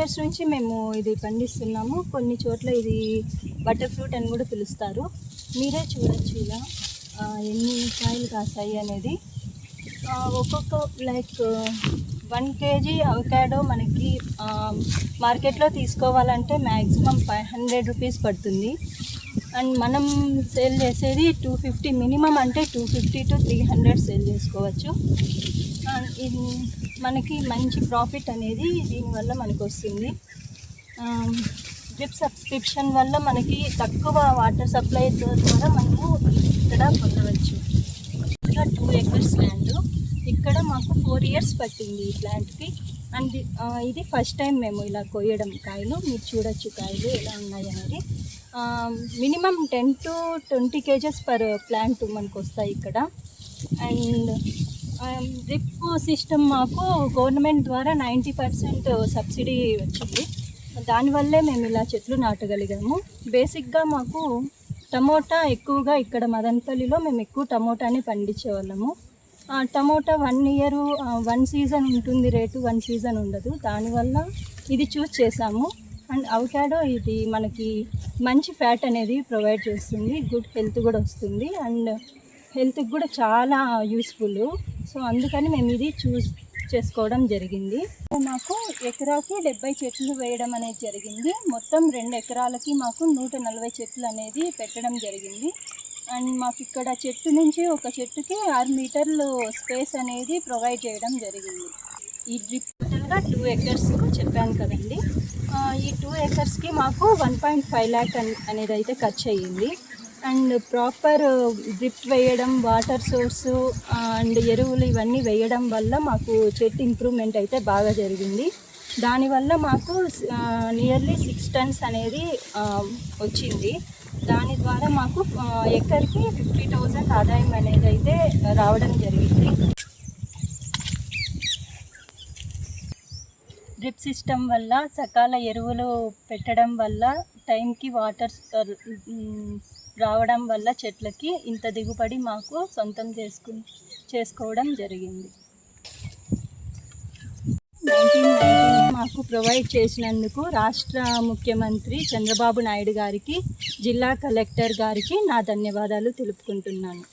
Years నుంచి మేము ఇది పండిస్తున్నాము. కొన్ని చోట్ల ఇది బటర్ ఫ్రూట్ అని కూడా పిలుస్తారు. మీరే చూడొచ్చు ఇలా ఎన్ని కాయలు కాస్తాయి అనేది. ఒక్కొక్క లైక్ 1 kg అవకాడో మనకి మార్కెట్లో తీసుకోవాలంటే మ్యాక్సిమం 500 రూపీస్ పడుతుంది. అండ్ మనం సేల్ చేసేది 250, మినిమం అంటే 250 to 300 సేల్ చేసుకోవచ్చు. ఇది మనకి మంచి ప్రాఫిట్ అనేది దీనివల్ల మనకు వస్తుంది. డ్రిప్ సబ్స్క్రిప్షన్ వల్ల మనకి తక్కువ వాటర్ సప్లై ద్వారా మనము ఇక్కడ పొందవచ్చు. ఇక్కడ 2 acres ల్యాండ్. ఇక్కడ మాకు 4 years పట్టింది ఈ ప్లాంట్కి. అండ్ ఇది ఫస్ట్ టైం మేము ఇలా కోయడం కాయలు. మీరు చూడొచ్చు కాయలు ఎలా ఉన్నాయి అనేది. Minimum 10 to 20 kgs per plant మనకు వస్తాయి ఇక్కడ. అండ్ డ్రిప్ సిస్టమ్ మాకు గవర్నమెంట్ ద్వారా 90% సబ్సిడీ వచ్చింది. దానివల్లే మేము ఇలా చెట్లు నాటగలిగాము. బేసిక్గా మాకు టమోటా ఎక్కువగా ఇక్కడ మదనపల్లిలో మేము ఎక్కువ టమోటాని పండించేవాళ్ళము. టమోటా 1 year 1 season ఉంటుంది రేటు, 1 season ఉండదు. దానివల్ల ఇది చూస్ చేసాము. అండ్ అవకాడో ఇది మనకి మంచి ఫ్యాట్ అనేది ప్రొవైడ్ చేస్తుంది, గుడ్ హెల్త్ కూడా వస్తుంది, అండ్ హెల్త్కి కూడా చాలా యూస్ఫుల్. సో అందుకని మేము ఇది చూస్ చేసుకోవడం జరిగింది. మాకు ఎకరాకి 70 చెట్లు వేయడం అనేది జరిగింది. మొత్తం 2 ఎకరాలకి మాకు 140 చెట్లు అనేది పెట్టడం జరిగింది. అండ్ మాకు ఇక్కడ చెట్టు నుంచి ఒక చెట్టుకి 6 మీటర్లు స్పేస్ అనేది ప్రొవైడ్ చేయడం జరిగింది. ఈ డ్రిప్ టోటల్గా 2 acres చెప్పాను కదండి. ఈ 2 acresకి మాకు 1.5 lakh అనేది అయితే ఖర్చు అయ్యింది. అండ్ ప్రాపర్ డ్రిప్ వేయడం, వాటర్ సోర్సు అండ్ ఎరువులు ఇవన్నీ వేయడం వల్ల మాకు చెట్టు ఇంప్రూవ్మెంట్ అయితే బాగా జరిగింది. దానివల్ల మాకు నియర్లీ 6 tons అనేది వచ్చింది. దాని ద్వారా మాకు ఎకర్కి 50,000 ఆదాయం అనేది అయితే రావడం జరిగింది. డ్రిప్ సిస్టమ్ వల్ల, సకాల ఎరువులు పెట్టడం వల్ల, టైంకి వాటర్ రావడం వల్ల చెట్లకి ఇంత దిగుబడి మాకు సొంతం చేసుకోవడం జరిగింది. 1919 మాకు ప్రొవైడ్ చేసినందుకు రాష్ట్ర ముఖ్యమంత్రి చంద్రబాబు నాయుడు గారికి, జిల్లా కలెక్టర్ గారికి నా ధన్యవాదాలు తెలుపుకుంటున్నాను.